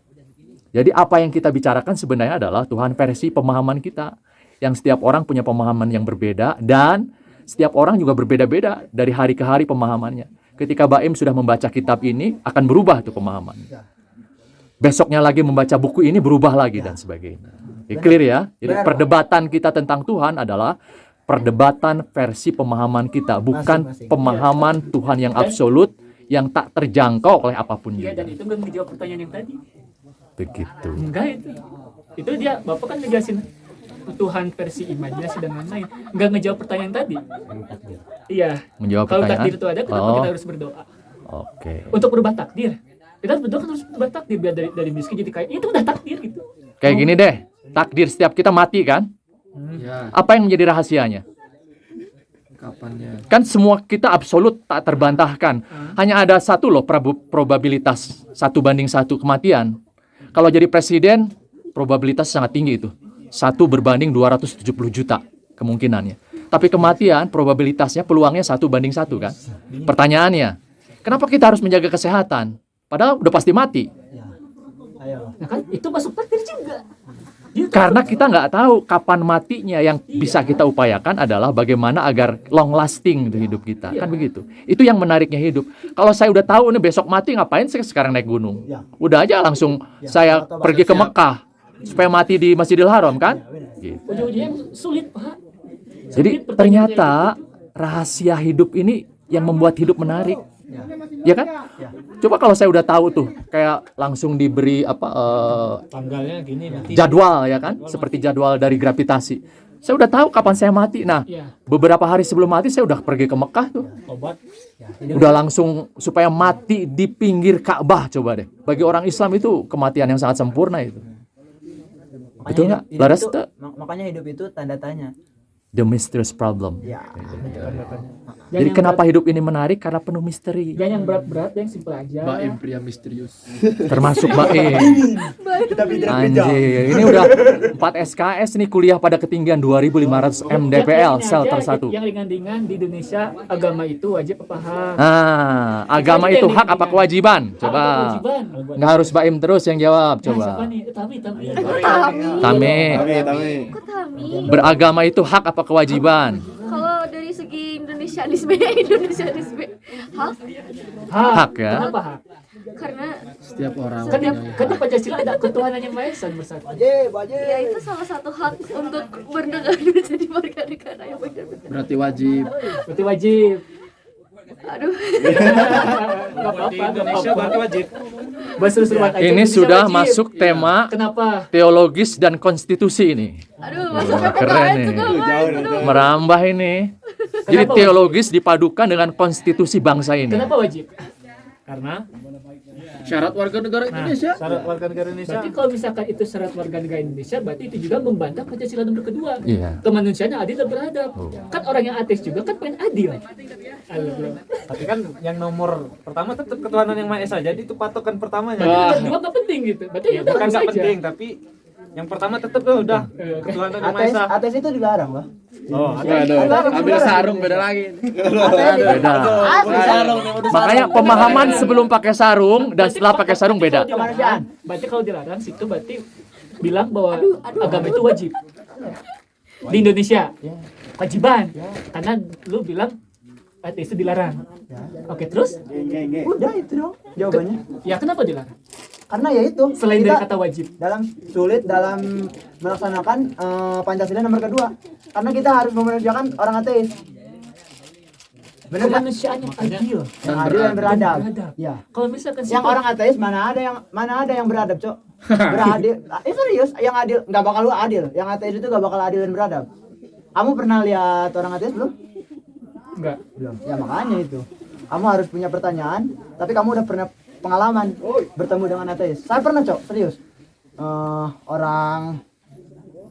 Jadi apa yang kita bicarakan sebenarnya adalah Tuhan versi pemahaman kita, yang setiap orang punya pemahaman yang berbeda, dan setiap orang juga berbeda-beda dari hari ke hari pemahamannya. Ketika Baim sudah membaca kitab ini, akan berubah itu pemahamannya. Besoknya lagi membaca buku ini, berubah lagi dan sebagainya. Clear ya? Jadi Benar, Pak. perdebatan kita tentang Tuhan adalah perdebatan versi pemahaman kita, bukan Masing-masing. pemahaman Tuhan yang absolut, yang tak terjangkau oleh apapun Iya, juga. dan itu nggak menjawab pertanyaan yang tadi. Begitu. Enggak itu. Itu dia, Bapak kan ngejelasin Tuhan versi imajinasi dan lain-lain. Enggak ngejawab pertanyaan tadi. Iya. Menjawab Kalau pertanyaan. takdir itu ada, kenapa Oh. kita harus berdoa? Oke. Untuk berubah takdir. Kita berdoa kan harus berubah takdir, biar dari miskin jadi kaya. Itu udah takdir gitu. Kayak gini deh, takdir setiap kita mati kan? Ya. Apa yang menjadi rahasianya? Kapannya? Kan semua kita absolut tak terbantahkan. Hanya ada satu loh probabilitas 1:1 kematian. Kalau jadi presiden, probabilitas sangat tinggi itu. 1 berbanding 270 juta kemungkinannya. Tapi kematian, probabilitasnya, peluangnya 1:1 kan? Pertanyaannya, kenapa kita harus menjaga kesehatan? Padahal udah pasti mati. Ya. Ayo. Nah kan itu masuk takdir juga. Gitu. Karena kita nggak tahu kapan matinya. Yang bisa kita upayakan adalah bagaimana agar long lasting itu hidup kita. Kan begitu. Itu yang menariknya hidup. Kalau saya udah tahu nih besok mati, ngapain saya sekarang naik gunung? Ya. Udah aja langsung saya atau pergi ke Mekah supaya mati di Masjidil Haram kan? Gitu. Ujung-ujungnya sulit, Pak. Jadi Sulit pertanyaannya ternyata rahasia hidup ini yang membuat hidup menarik. Ya kan? Coba kalau saya udah tahu tuh, kayak langsung diberi Tanggalnya gini nanti. jadwal ya kan, seperti jadwal dari gravitasi. Saya udah tahu kapan saya mati. Nah, Iya. beberapa hari sebelum mati saya udah pergi ke Mekah tuh. Obat. Udah langsung supaya mati di pinggir Ka'bah, coba deh. Bagi orang Islam itu kematian yang sangat sempurna itu. Betul nggak? hidup Laras itu- tuh makanya hidup itu tanda tanya. the mysterious problem. Ya. Jadi kenapa hidup ini menarik? Karena penuh misteri. Jangan yang berat-berat, yang simpel aja. Pria misterius. Termasuk Baim. Anjir, ini udah 4 SKS nih, kuliah pada ketinggian 2.500 mdpl, Yang sel aja, tersatu. Yang ringan-ringan di Indonesia, agama itu wajib apa paham. Agama itu hak apa kewajiban? Coba. Apa kewajiban? Nggak harus Baim terus yang jawab, Nah, siapa coba. nih? Tami. Tame. Kok Tami? Beragama itu hak apa kewajiban? Kalau dari segi Indonesianisme Indonesianisme hak Hak ya. Kenapa hak? karena Setiap orang Kan di, punya kan di Pancasila ada ketuhanan yang Maha Esa bersatu. ya itu salah satu hak untuk bernegara menjadi warga negara yang benar-benar. berarti wajib. Berarti wajib. Aduh. Enggak apa-apa, Indonesia berarti wajib. Seru-seruan aja Ini Indonesia sudah wajib. masuk tema Kenapa? teologis dan konstitusi ini. Aduh, masuk Wah, PPKN keren nih. juga Mas. Merambah ini. Jadi Kenapa teologis dipadukan dengan konstitusi bangsa ini. Kenapa wajib? Karena Syarat warga negara Indonesia. Syarat warga negara Indonesia. berarti kalau misalkan itu syarat warga negara Indonesia, berarti itu juga membantah Pancasila nomor kedua. Iya. Kemanusiaan yang adil dan beradab. Kan orang yang ateis juga kan pengen adil. Halo, bro. Tapi kan yang nomor pertama tetap ketuhanan yang Maha Esa. Jadi itu patokan pertamanya. Berarti nomor kedua nggak penting gitu. Berarti ya udah Bukan harus nggak aja. penting, tapi yang pertama tetap tuh udah ketuhanan yang Maha Ateis, Esa. ateis itu dilarang, Bang. Oh, Ambil sarung beda lagi. Beda. Makanya pemahaman sebelum pakai sarung dan setelah pakai sarung beda. Berarti kalau dilarang situ berarti bilang bahwa agama itu wajib. Di Indonesia. Kewajiban. Karena lu bilang ateis itu dilarang. Oke, terus? Udah itu dong jawabannya. Ya kenapa dilarang? Karena ya itu Selain dari kita kata wajib. sulit dalam melaksanakan Pancasila nomor kedua. Karena kita harus memanusiakan orang ateis. Benar kan? Kemanusiaan yang adil. Yang adil dan beradab. Beradab. Ya. Kalau misalkan Yang situ- orang ateis mana ada yang beradab, Cok. Beradil. Serius, yang adil nggak bakal lu adil. Yang ateis itu nggak bakal adil dan beradab. Kamu pernah lihat orang ateis belum? enggak. Belum. Ya makanya itu. Kamu harus punya pertanyaan, tapi kamu udah pernah pengalaman bertemu dengan ateis. Saya pernah, Cok, serius. Orang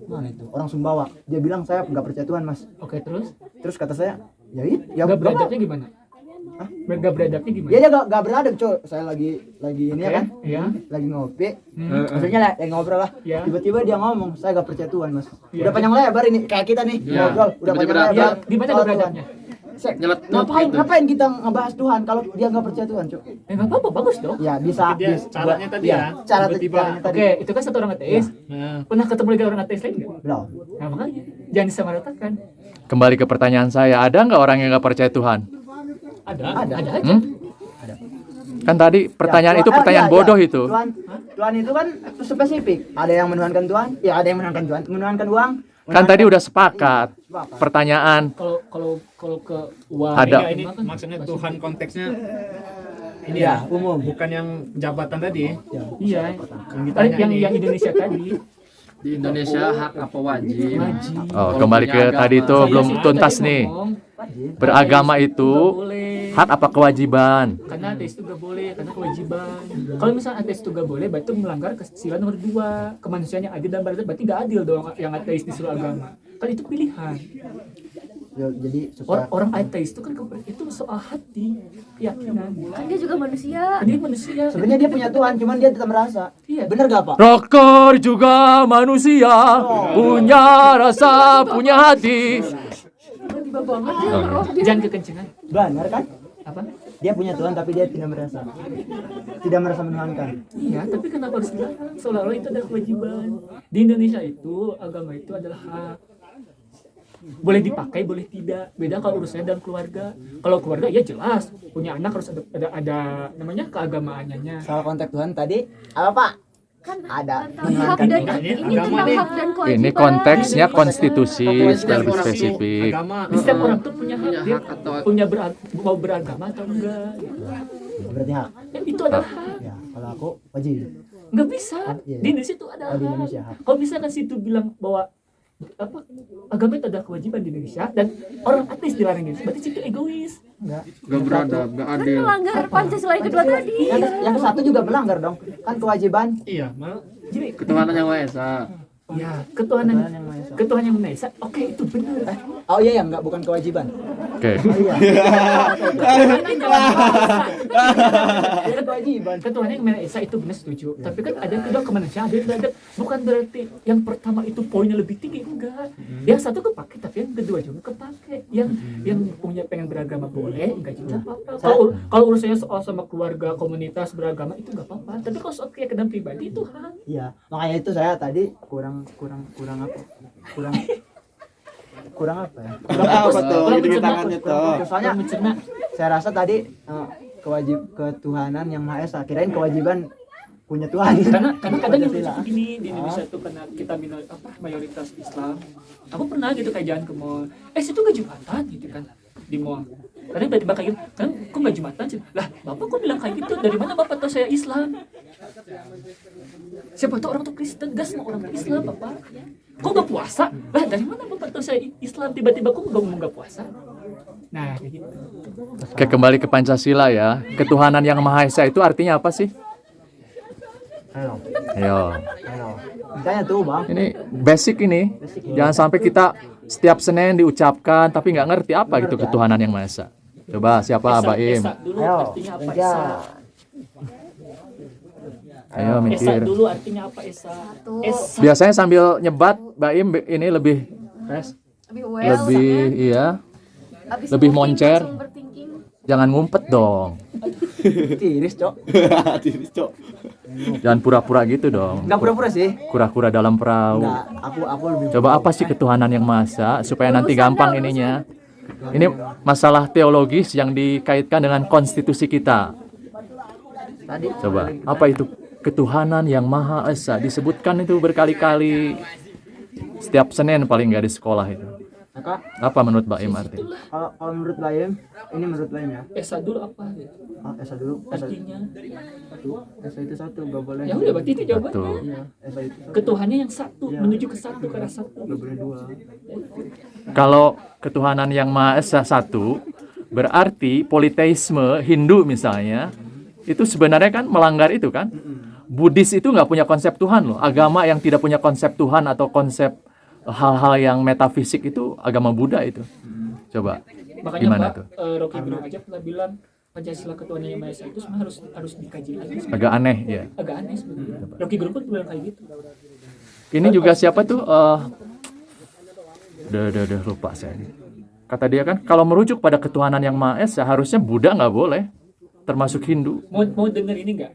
mana itu? Orang Sumbawa. Dia bilang saya nggak percaya Tuhan, Mas. Oke, terus? Terus kata saya, ya Enggak beradabnya gimana? Hah? Enggak beradabnya gimana? dia nggak beradab, Cok. Saya lagi ini ya kan, Iya. lagi ngopi. Hmm. Maksudnya lagi ngobrol lah. Iya. Tiba-tiba dia ngomong, saya nggak percaya Tuhan, Mas. Iya. Udah panjang lebar ini kayak kita nih Iya. ngobrol, udah Tiba-tiba panjang lebar. Iya, di mana soal beradabnya? Tuhan. Sek, Nyeletut gitu. ngapain kita ngebahas Tuhan kalau dia nggak percaya Tuhan, Cok? Enggak apa-apa, bagus dong. Ya bisa. Dia caranya tadi ya, Cara tiba-tiba. caranya tadi. Oke, itu kan satu orang ateis. Nah, Pernah ketemu dengan orang ateis lain enggak? Belum. Nah, makanya jangan disamaratakan. Kembali ke pertanyaan saya, ada nggak orang yang nggak percaya Tuhan? Ada Ada. aja. Hmm? Kan tadi pertanyaan Ya, itu Tuhan- pertanyaan ya, bodoh ya. itu. Tuhan itu kan spesifik. Ada yang menuhankan Tuhan, ya ada yang menuhankan Tuhan, menuhankan uang. Kan tadi udah sepakat. Pertanyaan Kalau ke uang Ada. ini maksudnya Tuhan konteksnya ini ya ya, umum. bukan yang jabatan tadi. Iya. ditanya Yang ini. yang Indonesia tadi. Di Indonesia hak apa wajib? Wajib. Oh, kembali ke tadi itu Saya belum sih tuntas tadi nih. ngomong, Beragama ateis itu nggak boleh. hak apa kewajiban? Karena ateis itu gak boleh, karena kewajiban. Kalau misalnya ateis itu gak boleh, berarti melanggar sila nomor 2. Kemanusiaan yang adil dan beradab, berarti gak adil dong yang ateis di seluruh agama. Kan itu pilihan. Ya, jadi sesuai. Orang ateis itu kan itu soal hati, keyakinan. Kan dia juga manusia. Kan dia manusia. Sebenarnya dia punya Tuhan, cuman dia tetap merasa. Iya. Bener gak, Pak? Rocker juga manusia, punya rasa, punya hati. Tiba-tiba banget dia roh dia. Jangan kekencengan. Benar kan? Apa? Dia punya Tuhan tapi dia tidak merasa. Tidak merasa menuhankan. Iya, tapi kenapa harus dilarang? Seolah-olah itu adalah kewajiban. Di Indonesia itu, agama itu adalah hak. Boleh dipakai, boleh tidak. Beda kalau urusannya dalam keluarga. Kalau keluarga ya jelas, punya anak harus ada namanya keagamaannya. Soal konteks Tuhan tadi, apa Pak? Kan Ada tentang hak dan ini tentang hak dan kewajiban. Ini konteksnya konstitusi Setiap lebih orang tuh spesifik. Agama. Setiap orang tuh punya hak, Punya dia hak atau- punya mau beragama atau enggak. berarti hak. Ya, itu adalah hak. Ya, kalau aku wajib. Nggak bisa. Iya. Di Indonesia itu adalah Oh, di hak. Indonesia hak. Kalau misalkan situ bilang bahwa apa agama itu adalah kewajiban di Indonesia dan orang ateis dilarang itu, berarti situ egois. Enggak. Gak beradab, gak Kan adil. melanggar Pancasila yang kedua tadi. Yang satu juga melanggar dong. Kan kewajiban. Iya, mal. Jadi Ketuhanan yang Maha Esa. ya ketuhanan Tuhan yang Maha Esa. ketuhanan yang Maha Esa, oke itu benar. Oh iya ya, enggak bukan kewajiban. Oke. Oh iya. Ya, Kewajiban. ketuhanan yang Maha Esa itu benar setuju. Tapi kan ada kedua kemanusiaan, ada yang beradab. Bukan berarti yang pertama itu poinnya lebih tinggi, enggak. Yang satu kepake tapi yang kedua juga kepake. Yang punya pengen beragama boleh, enggak juga apa-apa. Kalau urusannya soal sama keluarga, komunitas beragama itu enggak apa-apa. Tapi kalau soal keyakinan pribadi itu hak. Iya, makanya itu saya tadi kurang apa? Kurang kurang apa ya? Apa tuh? Kurang Gini mencerna. tangannya tuh. Soalnya Kurang mencerna. saya rasa tadi ketuhanan yang Maha Esa, kirain kewajiban punya Tuhan. Karena kadang yang Pancasila. lucu gini di Indonesia tuh karena kita mayoritas Islam. Aku pernah gitu kayak jalan ke mall. Situ nggak Jumatan gitu kan di mall. Kadang tiba-tiba kayak gitu, kan kok nggak Jumatan sih? Lah, Bapak kok bilang kayak gitu? Dari mana Bapak tahu saya Islam? Siapa tuh orang tuh Kristen? Gas semua orang tuh Islam, Bapak. Kok nggak puasa? Lah, dari mana Bapak tahu saya Islam? Tiba-tiba kok nggak puasa? Nah, kayak gitu. Oke, kembali ke Pancasila ya. Ketuhanan yang Maha Esa itu artinya apa sih? Ayo. Misalnya tuh bang, Ini basic ini. Jangan sampai kita setiap Senin diucapkan tapi nggak ngerti apa gitu ketuhanan yang Maha Esa. Coba siapa Baim? Esa dulu ayo, artinya apa ya. Esa? Ayo Esa mikir. dulu artinya apa Esa? Esa. Biasanya sambil nyebat Baim ini lebih Lebih well. lebih iya. Abis lebih moving, moncer. langsung overthinking. Jangan ngumpet dong. Tiris cok. Tiris, Cok. Jangan pura-pura gitu dong. Nggak pura-pura sih. Kura-kura dalam perahu. Nggak, aku lebih. Coba apa sih ketuhanan yang Maha Esa supaya nanti gampang ininya. Ini masalah teologis yang dikaitkan dengan konstitusi kita. Tadi. Coba, apa itu ketuhanan yang Maha Esa? Disebutkan itu berkali-kali setiap Senin paling nggak di sekolah itu. Maka Apa menurut Baim artinya? kalau menurut Bayem, ini menurut Bayem ya. Esa dulu apa? Esa dulu. Artinya Esa itu satu, nggak boleh. ya udah berarti itu jawabannya. Betul. Iya, Esa itu satu, Ketuhannya yang satu menuju ke satu ke arah satu. nggak boleh dua. Kalau ketuhanan yang Maha Esa satu, berarti politeisme Hindu misalnya, itu sebenarnya kan melanggar itu kan? Buddhis itu nggak punya konsep Tuhan loh. Agama yang tidak punya konsep Tuhan atau konsep hal-hal yang metafisik itu agama Buddha itu. Coba, Makanya gimana Pak tuh? Rocky Gerung aja pernah bilang Pancasila Ketuhanan Yang Maha Esa itu sebenarnya harus dikaji lagi. Agak aneh ya. Agak aneh sebenarnya. Rocky Gerung pun bilang kayak gitu. Ini juga siapa tuh? Udah lupa saya. Kata dia kan, kalau merujuk pada ketuhanan yang Maha Esa, harusnya Buddha nggak boleh, termasuk Hindu. Mau denger ini nggak?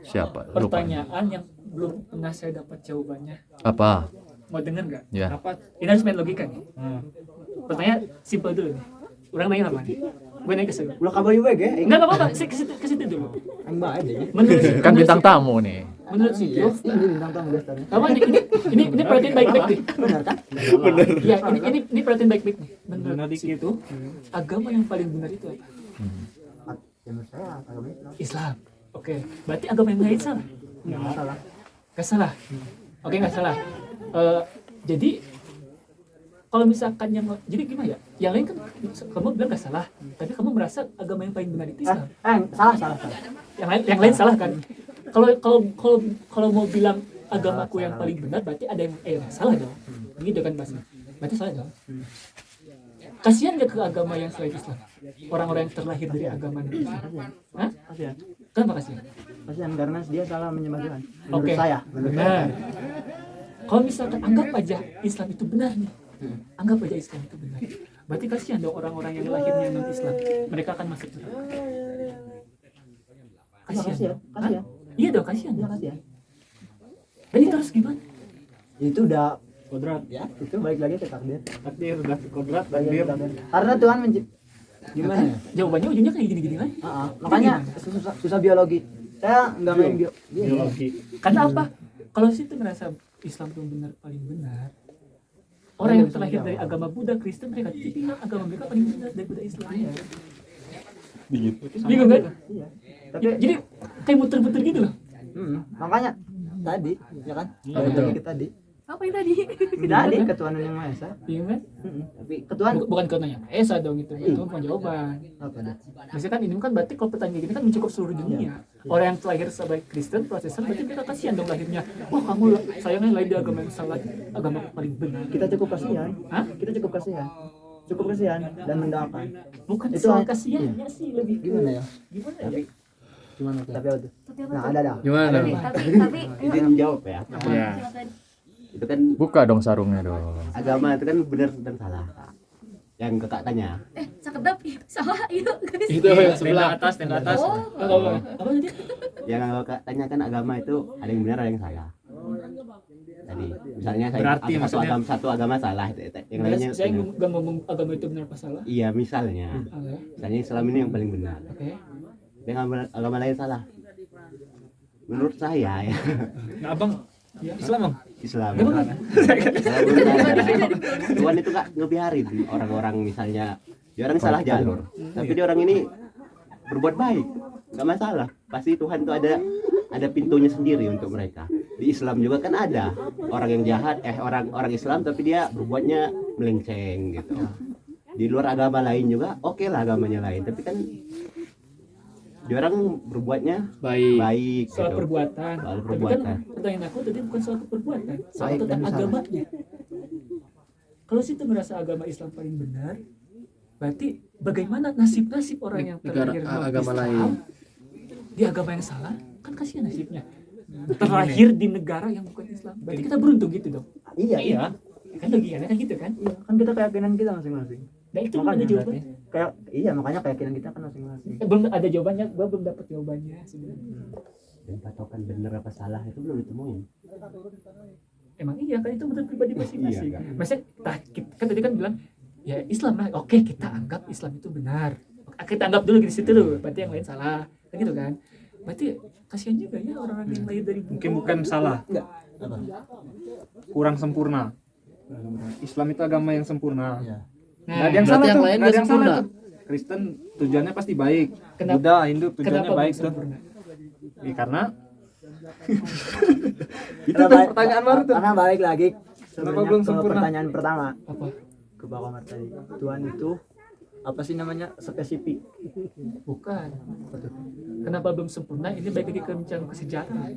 Siapa? Lupa. Pertanyaan yang belum pernah saya dapat jawabannya. Apa? Mau denger nggak? Ya. Apa? Ini harus main logika nih. Pertanyaan simple dulu nih. Orang nanya apa nih? Gue nanya ke situ. Ulah kabar juga ya? Enggak apa-apa, saya ke situ dulu. Aing bae deh. Kan bintang tamu nih. Menurut si Iya, ini bintang tamu dasarnya. apa ini perhatiin baik-baik nih. Benar kan? Iya, ini perhatiin baik-baik nih. Menurut situ, agama yang paling benar itu apa? Ya, menurut saya agama Islam. Islam. Oke, berarti agama yang lain salah? Nggak masalah. Nggak salah. Oke, nggak salah. Jadi kalau misalkan jadi gimana ya? Yang lain kan kamu bilang nggak salah, tapi kamu merasa agama yang paling benar itu Islam. Salah. Yang lain salah kan? Kalau mau bilang agamaku yang paling benar, berarti ada yang salah dong. Begitu kan pasti. Berarti salah dong. Kasihan nggak ke agama yang selain Islam? Orang-orang yang terlahir dari agama non Islam. Hah? Kasihan. Kenapa kasihan? Kasihan karena dia salah menyembah Tuhan. Menurut Oke. saya. Menurut saya. Nah, kalau misalkan anggap aja Islam itu benar nih, anggap aja Islam itu benar. Berarti kasihan dong orang-orang yang lahirnya non Islam. Mereka akan masuk neraka. Kasihan. Kasihan. Hah? Iya dong, kasihan. Iya, kasihan. Dan itu harus gimana? Itu udah Kodrat. ya, itu balik lagi ke takdir. Takdir udah kodrat, Balik takdir. lagi ke takdir. Karena Tuhan gimana ya? Jawabannya ujungnya kayak gini-gini kan? Makanya susah biologi. Saya nggak main Biologi. Karena apa? Kalau situ merasa Islam itu benar paling benar. Orang yang terlahir dari agama Buddha, Kristen, mereka bilang agama mereka paling benar daripada Islam. Bingung kan? Iya. Jadi kayak muter-muter gitu loh. Makanya tadi, ya kan? Balik lagi ke tadi. Apa yang tadi? Tadi ketuhanan yang Maha Esa. Bingung kan? Tapi ketuhan Bukan karena Esa dong itu bukan jawaban. apa dah? Maksudnya kan ini kan berarti kalau pertanyaan gini kan mencakup seluruh dunia. Orang yang terlahir sebagai Kristen, Protestan, berarti mereka kasihan dong lahirnya. Wah kamu sayangnya lahir di agama yang salah, agama paling benar. Kita cukup kasihan. Hah? Kita cukup kasihan. Cukup kasihan dan mendoakan. Bukan Itu soal iya. kasihannya sih lebih ke- Gimana ya? Gimana ya? Tapi apa tuh? Tapi apa Nah, tuh? ada dah. Gimana? Tapi Izin jawab ya. Ya. silakan. Itu kan Buka dong sarungnya dong. agama itu kan benar dan salah. Yang kakak tanya, Sekedap salah yuk guys. Itu yang sebelah. atas, tenda atas. Oh. Apa tadi? yang kakak tanya kan agama itu ada yang benar ada yang salah. tadi. Misalnya saya Berarti ada maksudnya- satu agama salah, yang lainnya Saya benar. nggak ngomong agama itu benar apa salah. Iya, misalnya Islam ini yang paling benar, Oke. dengan agama lain salah. Menurut saya ya, Nah, abang Islam bang. Islam. Kalau menurut saya, Tuhan itu nggak ngebiarin orang-orang misalnya dia orang salah jalur, tapi dia orang ini berbuat baik, nggak masalah. Pasti Tuhan itu ada pintunya sendiri untuk mereka. Di Islam juga kan ada orang yang jahat, orang Islam tapi dia berbuatnya melenceng gitu. Di luar agama lain juga, oke lah agamanya lain, tapi kan dia orang berbuatnya Baik. baik Soal gitu. perbuatan. Soal Tapi perbuatan. kan pertanyaan aku tadi bukan soal perbuatan, soal Baik tentang dan salah. agamanya. Kalau situ merasa agama Islam paling benar, berarti bagaimana nasib-nasib orang yang Negara- terlahir dalam agama Islam lain. di agama yang salah? Kan kasihan nasibnya. Terlahir di negara yang bukan Islam. Berarti kita beruntung gitu dong. Iya. Kan logikanya kan gitu kan? Kan kita keyakinan kita masing-masing. Nah itu belum ada jawabannya. Kayak makanya keyakinan kita kan masing-masing. Belum ada jawabannya, gua belum dapat jawabannya sebenarnya. Dan patokan benar apa salah itu belum ditemuin. Emang iya kan itu menurut pribadi masing-masing. Iya, kan? Maksudnya kan tadi kan bilang ya Islam lah. Oke, kita anggap Islam itu benar. Kita anggap dulu di situ dulu. Berarti yang lain salah. Kan gitu kan? Berarti kasihan juga ya orang-orang yang lahir dari Mungkin bukan salah. Kurang sempurna. Islam itu agama yang sempurna. Nah, Nggak ada yang berarti salah yang tuh. lain Nggak ada nggak yang salah sempurna. tuh. Kristen tujuannya pasti baik. Kenapa- Buddha, Hindu tujuannya kenapa baik belum tuh. sempurna? Ya, karena itu Karena tuh balik- pertanyaan baru tuh. Karena balik lagi Kenapa sebenarnya belum ke sempurna? pertanyaan pertama Apa? ke Bang Komar tadi. Tuhan itu apa sih namanya spesifik? Bukan. Apa tuh? Kenapa belum sempurna? Ini baik lagi ke bincang ke sejarah.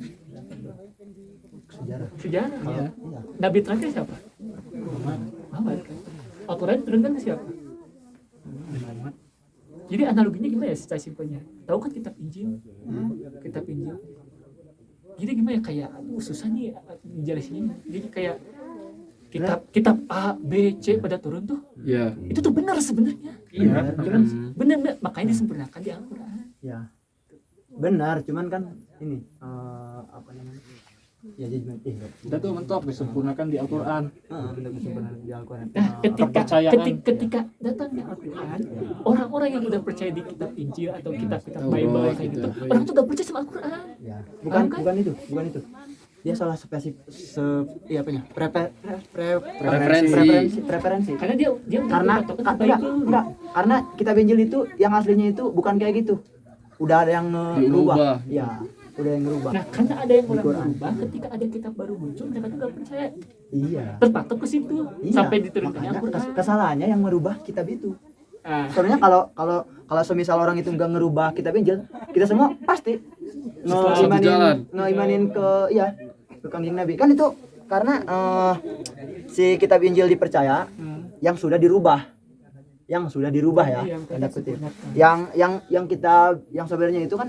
Sejarah. Ya. Nabi terakhir siapa? Muhammad kan. Al-Quran diturunkan ke siapa? Jadi analoginya gimana ya secara simpelnya? Tahu kan kitab Injil? Kitab Injil. Jadi gimana ya kayak aduh susah nih jelasinnya. Jadi kayak kitab A, B, C pada turun tuh. Iya. Itu tuh benar sebenarnya. Iya. Cuman benar makanya disempurnakan di Al-Quran. Ya. Benar, cuman kan ini apa namanya? Ya judgment Kita tuh mentok disempurnakan di Al-Quran. bentuk kesempurnaan di Al-Quran. Nah, kepercayaan. ketika datangnya Al-Quran, orang-orang yang udah percaya di kitab Injil atau kitab-kitab Oh, Bible kayak gitu. gitu, orang tuh gak percaya sama Al-Quran. Ya. Paham kan? Bukan itu. Dia salah spesifik iya apanya? Preferensi. Karena dia Karena berpatokan ke Bible. enggak, karena kitab Injil itu yang aslinya itu bukan kayak gitu. Udah ada yang Diubah. ngerubah. Ya, udah yang ngerubah. Nah, karena ada yang orang Al-Quran. berubah, ketika ada kitab baru muncul, mereka tuh gak percaya. Iya. Terpatok ke situ Iya. sampai diturunkannya Makanya Al-Quran. kesalahannya yang merubah kitab itu. Ah, Sebenarnya kalau semisal orang itu nggak ngerubah kitab Injil, kita semua pasti Satu jalan. ngeimanin ke ke Kanjeng Nabi. Kan itu karena si kitab Injil dipercaya yang sudah dirubah. Yang sudah dirubah ya, Iya, tanda kutip. disempurnakan. Yang sebenarnya itu kan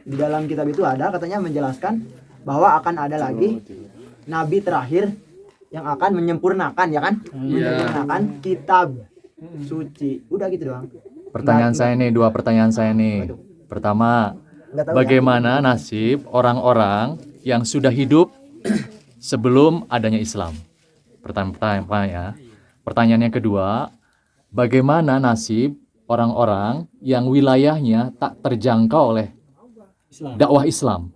di dalam kitab itu ada katanya menjelaskan bahwa akan ada lagi nabi terakhir yang akan menyempurnakan ya kan? Menyempurnakan kitab suci. Udah gitu doang. Pertanyaan saya nih, dua pertanyaan saya nih. Pertama, Nggak tahu bagaimana nasib orang-orang yang sudah hidup sebelum adanya Islam? Pertanyaan ya. Pertanyaan yang kedua, bagaimana nasib orang-orang yang wilayahnya tak terjangkau oleh dakwah Islam?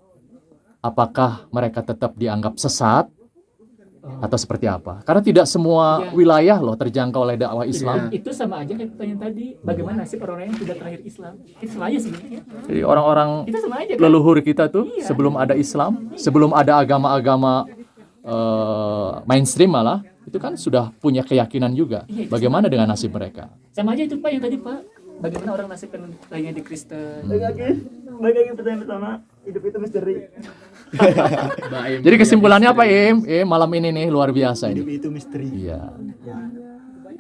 Apakah mereka tetap dianggap sesat atau seperti apa? Karena tidak semua wilayah loh terjangkau oleh dakwah Islam. Itu sama aja kayak pertanyaan tadi, bagaimana nasib orang-orang yang tidak terakhir Islam? Itu sama aja sebenarnya. Jadi orang-orang Itu sama aja kan? leluhur kita tuh sebelum ada Islam, sebelum ada agama-agama mainstream malah, itu kan sudah punya keyakinan juga. Bagaimana dengan nasib mereka? Sama aja itu Pak yang tadi Pak. Bagaimana orang nasib yang lainnya di Kristen? Bagi pertanyaan pertama, hidup itu misteri. Baim. Jadi kesimpulannya apa, Im? Malam ini nih luar biasa Hidup ini. itu misteri. Iya. Ya.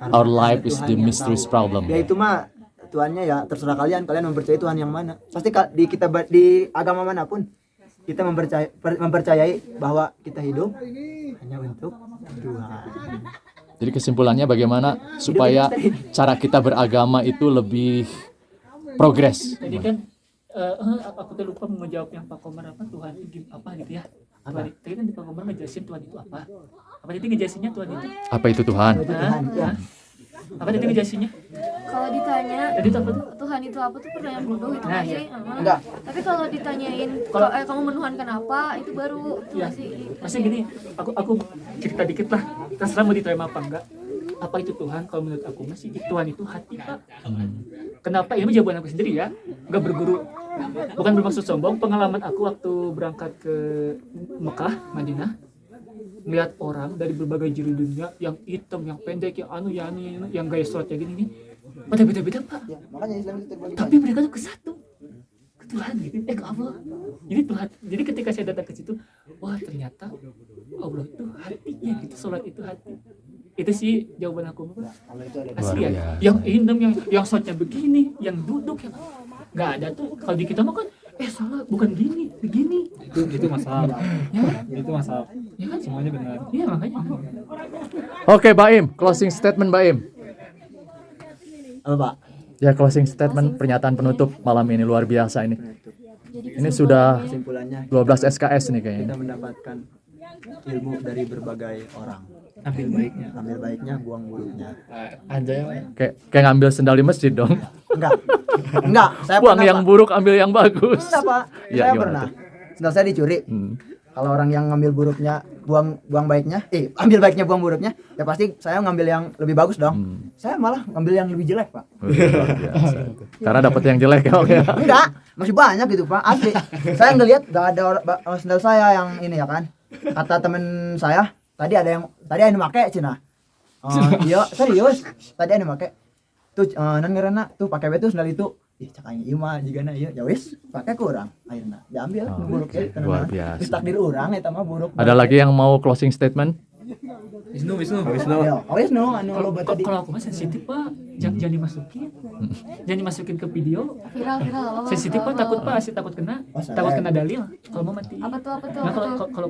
Our life is Tuhan the yang mysterious tahu. problem. Ya itu mah Tuhannya ya terserah kalian mempercayai Tuhan yang mana. Pasti di kita di agama manapun kita mempercayai bahwa kita hidup hanya untuk Tuhan. Jadi kesimpulannya bagaimana supaya cara kita beragama itu lebih progres? Tadi kan aku tuh lupa menjawab yang Pak Komar apa Tuhan itu apa gitu ya. Tuhan itu, tadi kan di pengumuman ngejelasin Tuhan itu apa? Apa tadi ngejelasinnya Tuhan itu? Apa itu Tuhan? Tuhan, ya. Apa tadi ngejelasinnya? Kalau ditanya Jadi itu apa tuh? Tuhan itu apa tuh pertanyaan bodoh itu Nah, nggak iya. sih? Enggak. Tapi kalau ditanyain Kalau- kamu menuhankan apa, itu baru itu Ya, nggak sih? maksudnya gini, aku cerita dikit lah, terserah mau diterima apa enggak. Apa itu Tuhan? Kalau menurut aku masih Tuhan itu hati, Pak. Kenapa? Ini jawaban aku sendiri ya, nggak berguru. Bukan bermaksud sombong. Pengalaman aku waktu berangkat ke Mekah, Madinah, melihat orang dari berbagai juru dunia, yang hitam, yang pendek, yang anu, yang gaya sholatnya gini nih, pada beda-beda Pak. Ya, makanya Islam itu terbagi. Tapi mereka tuh ke satu, ke Tuhan gitu, ke Allah. Jadi Tuhan, jadi ketika saya datang ke situ, wah ternyata Allah itu hatinya gitu, sholat itu hati. Itu sih jawaban aku Pak. Kalau itu ada Asli Luar ya. biasa. Yang indem, yang sholatnya begini, yang duduk, yang nggak ada tuh. Kalau di kita mah kan, salah, bukan gini, begini. Itu masalah. Ya, Itu masalah. ya kan? Semuanya benar. Iya makanya. Oke, Baim, closing statement Baim. apa, Pak? Ya, closing statement pernyataan penutup malam ini luar biasa ini. Ini sudah Kesimpulannya 12 SKS nih kayaknya. kita mendapatkan ilmu dari berbagai orang. Ambil baiknya, buang buruknya. Kayak ngambil sendal di masjid dong. Enggak, saya Buang pernah, yang Pak. buruk, ambil yang bagus. Enggak, Pak. Iya, Saya gimana pernah. tuh? Sendal saya dicuri. Kalau orang yang ngambil buruknya, buang baiknya, ambil baiknya, buang buruknya, ya pasti saya ngambil yang lebih bagus dong. Saya malah ngambil yang lebih jelek, Pak. Luar biasa itu. Karena dapat yang jelek ya, Om, ya. Enggak, masih banyak gitu, Pak. Asli. Saya ngelihat gak ada sendal saya yang ini ya kan. Kata temen saya, tadi ada yang make Cina. Iya, serius. Tadi ada yang make. Tuh nan ngeurana tuh pakai betul sendal itu. Ih, cakanya ieu mah jigana ieu. Ya wis, pakai ku urang. Akhirnya diambil nu buruk ya. Luar biasa. Geus takdir urang eta mah buruk. Ada lagi yang mau closing statement? Wisnu. Ya, wis nu anu loba tadi. Kalau aku mah sensitif Pak, jangan dimasukin. Jangan dimasukin ke video. Viral apa? Sensitif Pak, takut Pak, asli takut kena dalil. Kalau mau mati. Apa tuh? Nah, kalau